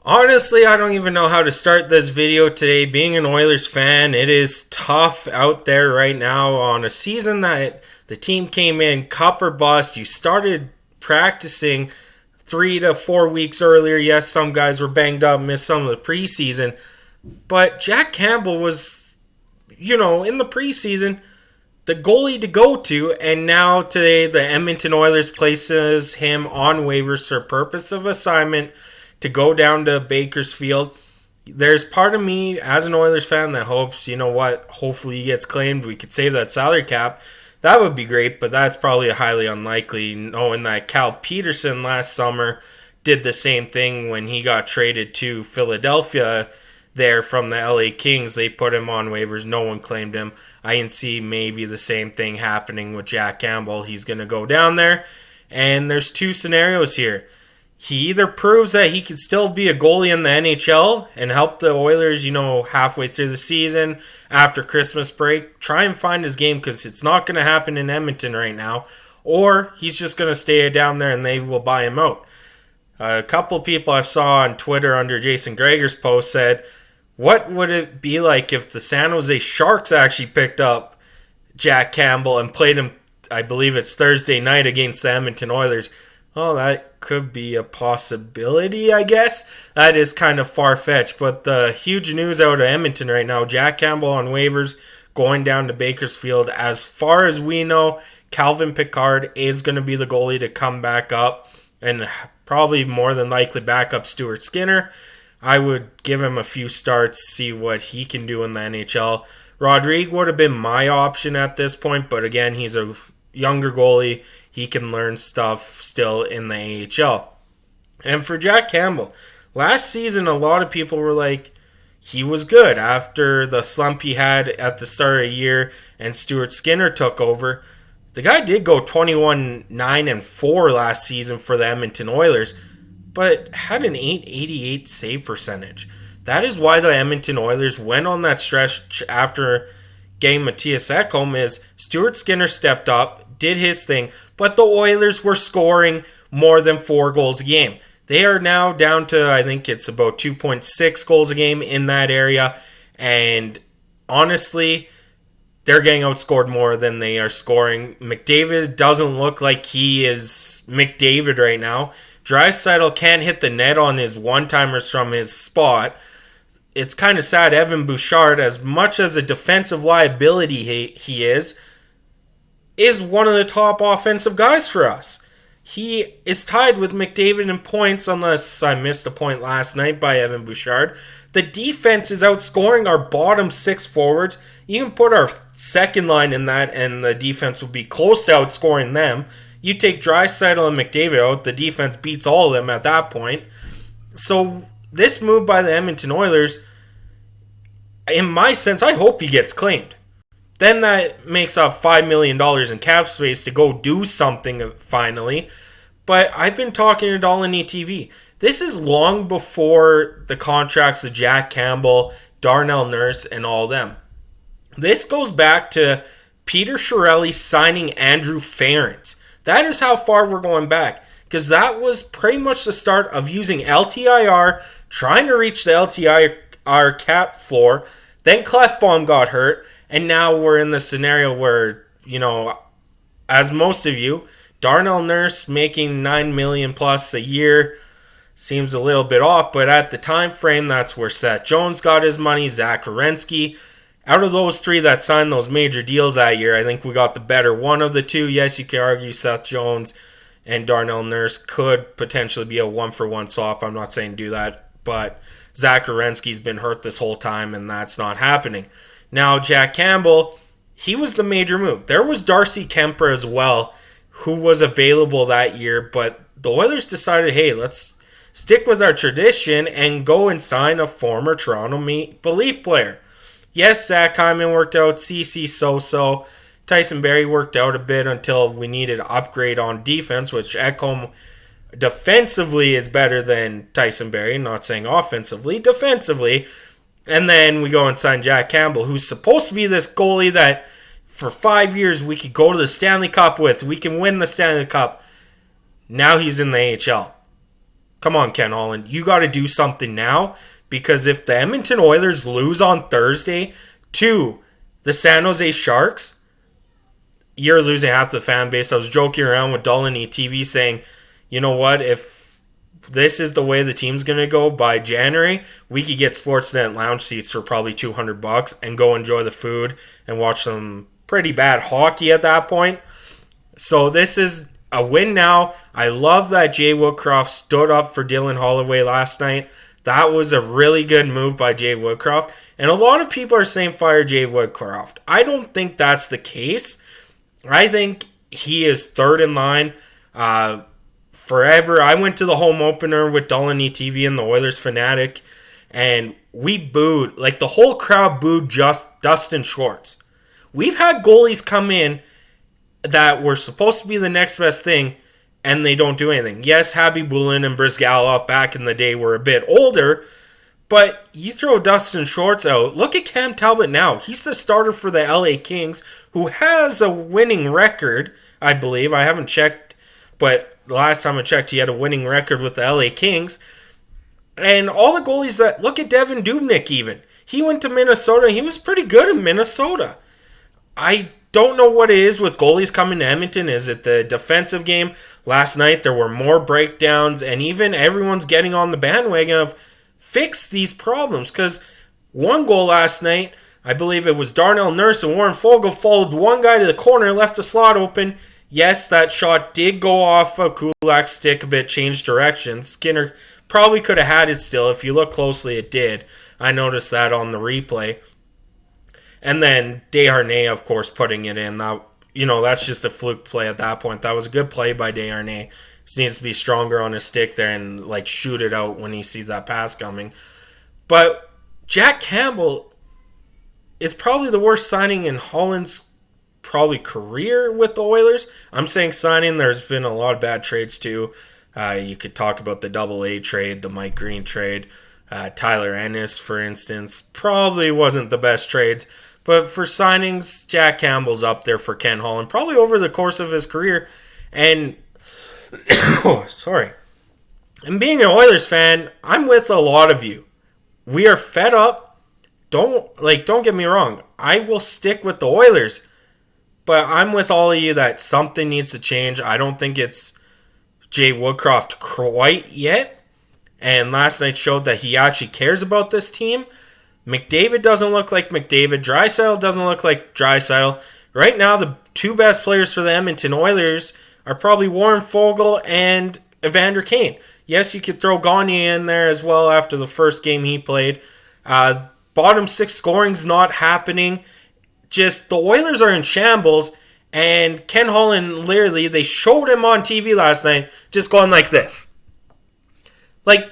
Honestly, I don't even know how to start this video today. Being an Oilers fan, it is tough out there right now on a season that the team came in cup or bust. You started practicing 3 to 4 weeks earlier. Yes, some guys were banged up, missed some of the preseason. But Jack Campbell was, in the preseason, the goalie to go to. And now today, the Edmonton Oilers places him on waivers for purpose of assignment to go down to Bakersfield. There's part of me as an Oilers fan that hopes, hopefully he gets claimed. We could save that salary cap. That would be great, but that's probably highly unlikely, knowing that Cal Peterson last summer did the same thing when he got traded to Philadelphia there from the LA Kings. They put him on waivers. No one claimed him. I can see maybe the same thing happening with Jack Campbell. He's going to go down there, and there's two scenarios here. He either proves that he can still be a goalie in the NHL and help the Oilers, halfway through the season, after Christmas break, try and find his game because it's not going to happen in Edmonton right now, or he's just going to stay down there and they will buy him out. A couple people I saw on Twitter under Jason Greger's post said, what would it be like if the San Jose Sharks actually picked up Jack Campbell and played him, I believe it's Thursday night against the Edmonton Oilers? Oh, that could be a possibility, I guess. That is kind of far-fetched. But the huge news out of Edmonton right now, Jack Campbell on waivers going down to Bakersfield. As far as we know, Calvin Pickard is going to be the goalie to come back up and probably more than likely back up Stuart Skinner. I would give him a few starts, see what he can do in the NHL. Rodrigue would have been my option at this point, but again, he's a younger goalie. He can learn stuff still in the AHL. And for Jack Campbell, last season a lot of people were like, he was good after the slump he had at the start of the year and Stuart Skinner took over. The guy did go 21-9-4 last season for the Edmonton Oilers, but had an .888 save percentage. That is why the Edmonton Oilers went on that stretch after getting Matthias Ekholm. Is Stuart Skinner stepped up, did his thing, but the Oilers were scoring more than 4 goals a game. They are now down to, I think it's about 2.6 goals a game in that area, and honestly, they're getting outscored more than they are scoring. McDavid doesn't look like he is McDavid right now. Draisaitl can't hit the net on his one-timers from his spot. It's kind of sad. Evan Bouchard, as much as a defensive liability he is one of the top offensive guys for us. He is tied with McDavid in points, unless I missed a point last night by Evan Bouchard. The defense is outscoring our bottom 6 forwards. You can put our second line in that, and the defense will be close to outscoring them. You take Draisaitl and McDavid out, the defense beats all of them at that point. So this move by the Edmonton Oilers, in my sense, I hope he gets claimed. Then that makes up $5 million in cap space to go do something finally. But I've been talking to Dolany TV. This is long before the contracts of Jack Campbell, Darnell Nurse, and all them. This goes back to Peter Chiarelli signing Andrew Ference. That is how far we're going back. Because that was pretty much the start of using LTIR, trying to reach the LTIR cap floor. Then Clefbaum got hurt. And now we're in the scenario where, as most of you, Darnell Nurse making $9 million plus a year seems a little bit off, but at the time frame, that's where Seth Jones got his money, Zach Werenski. Out of those 3 that signed those major deals that year, I think we got the better one of the 2. Yes, you could argue Seth Jones and Darnell Nurse could potentially be a 1-for-1 swap. I'm not saying do that, but Zach Werenski's been hurt this whole time, and that's not happening. Now, Jack Campbell, he was the major move. There was Darcy Kemper as well, who was available that year, but the Oilers decided, hey, let's stick with our tradition and go and sign a former Toronto Maple Leaf player. Yes, Zach Hyman worked out, CC so-so. Tyson Barrie worked out a bit until we needed an upgrade on defense, which Ekholm defensively is better than Tyson Barrie. Not saying offensively, defensively. And then we go and sign Jack Campbell, who's supposed to be this goalie that for 5 years we could go to the Stanley Cup with. We can win the Stanley Cup. Now he's in the AHL. Come on, Ken Holland. You got to do something now, because if the Edmonton Oilers lose on Thursday to the San Jose Sharks, you're losing half the fan base. I was joking around with Dolan TV saying, you know what, if this is the way the team's going to go by January, we could get Sportsnet lounge seats for probably $200 and go enjoy the food and watch some pretty bad hockey at that point. So this is a win now. I love that Jay Woodcroft stood up for Dylan Holloway last night. That was a really good move by Jay Woodcroft. And a lot of people are saying fire Jay Woodcroft. I don't think that's the case. I think he is third in line forever. I went to the home opener with Dolan TV and the Oilers Fanatic, and we booed. Like, the whole crowd booed just Dustin Schwartz. We've had goalies come in that were supposed to be the next best thing, and they don't do anything. Yes, Habib Bulin and Brizgalov back in the day were a bit older, but you throw Dustin Schwartz out. Look at Cam Talbot now. He's the starter for the LA Kings, who has a winning record, I believe. I haven't checked, but the last time I checked, he had a winning record with the LA Kings. And all the goalies that... Look at Devin Dubnyk even. He went to Minnesota. He was pretty good in Minnesota. I don't know what it is with goalies coming to Edmonton. Is it the defensive game? Last night there were more breakdowns, and even everyone's getting on the bandwagon of fix these problems. Because one goal last night, I believe it was Darnell Nurse and Warren Fogle followed one guy to the corner, left the slot open. Yes, that shot did go off a Kulak's stick a bit, changed direction. Skinner probably could have had it still. If you look closely, it did. I noticed that on the replay. And then Desharnais, of course, putting it in. Now, that's just a fluke play at that point. That was a good play by Desharnais. He needs to be stronger on his stick there and shoot it out when he sees that pass coming. But Jack Campbell is probably the worst signing in Holland's probably career with the Oilers. I'm saying signing. There's been a lot of bad trades too. You could talk about the AA trade, the Mike Green trade. Tyler Ennis, for instance, probably wasn't the best trades. But for signings, Jack Campbell's up there for Ken Holland, probably over the course of his career. And, And being an Oilers fan, I'm with a lot of you. We are fed up. Don't get me wrong. I will stick with the Oilers. But I'm with all of you that something needs to change. I don't think it's Jay Woodcroft quite yet. And last night showed that he actually cares about this team. McDavid doesn't look like McDavid. Draisaitl doesn't look like Draisaitl. Right now, the two best players for the Edmonton Oilers are probably Warren Fogle and Evander Kane. Yes, you could throw Gagne in there as well after the first game he played. Bottom six scoring's not happening. Just the Oilers are in shambles. And Ken Holland, literally, they showed him on TV last night just going like this.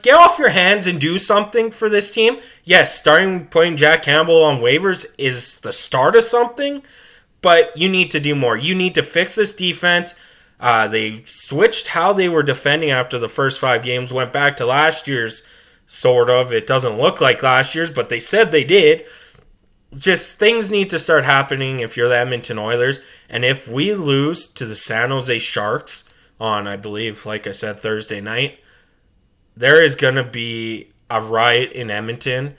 Get off your hands and do something for this team. Yes, putting Jack Campbell on waivers is the start of something, but you need to do more. You need to fix this defense. They switched how they were defending after the first 5 games, went back to last year's, sort of. It doesn't look like last year's, but they said they did. Just things need to start happening if you're the Edmonton Oilers. And if we lose to the San Jose Sharks on, I believe, like I said, Thursday night, there is going to be a riot in Edmonton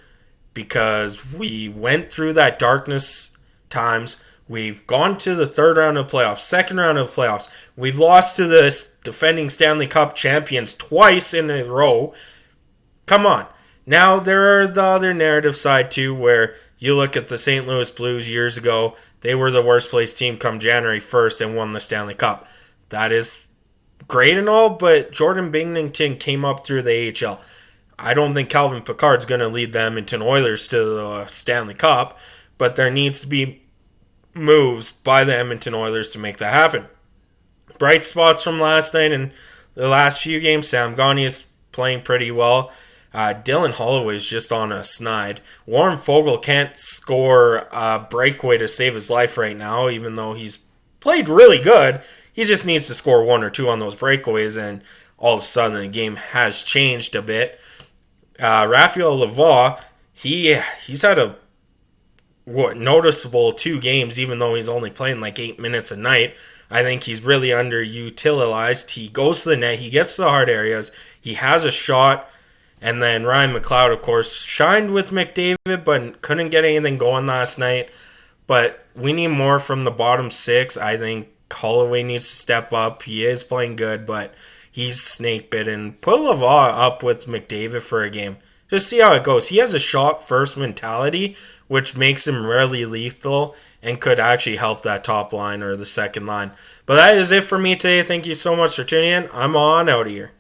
because we went through that darkness times. We've gone to the third round of playoffs, second round of playoffs. We've lost to the defending Stanley Cup champions twice in a row. Come on. Now there are the other narrative side too, where you look at the St. Louis Blues years ago. They were the worst placed team come January 1st and won the Stanley Cup. That is great and all, but Jordan Binnington came up through the AHL. I don't think Calvin Pickard's going to lead the Edmonton Oilers to the Stanley Cup, but there needs to be moves by the Edmonton Oilers to make that happen. Bright spots from last night and the last few games. Sam Gagne is playing pretty well. Dylan Holloway is just on a snide. Warren Fogle can't score a breakaway to save his life right now, even though he's played really good. He just needs to score 1 or 2 on those breakaways, and all of a sudden the game has changed a bit. Raphael Lavoie, he's had a noticeable 2 games, even though he's only playing 8 minutes a night. I think he's really underutilized. He goes to the net, he gets to the hard areas, he has a shot, and then Ryan McLeod, of course, shined with McDavid, but couldn't get anything going last night. But we need more from the bottom six. I think Holloway needs to step up. He is playing good, but he's snake bitten. Put Laval up with McDavid for a game. Just see how it goes. He has a shot first mentality, which makes him really lethal and could actually help that top line or the second line. But that is it for me today. Thank you so much for tuning in. I'm on out of here.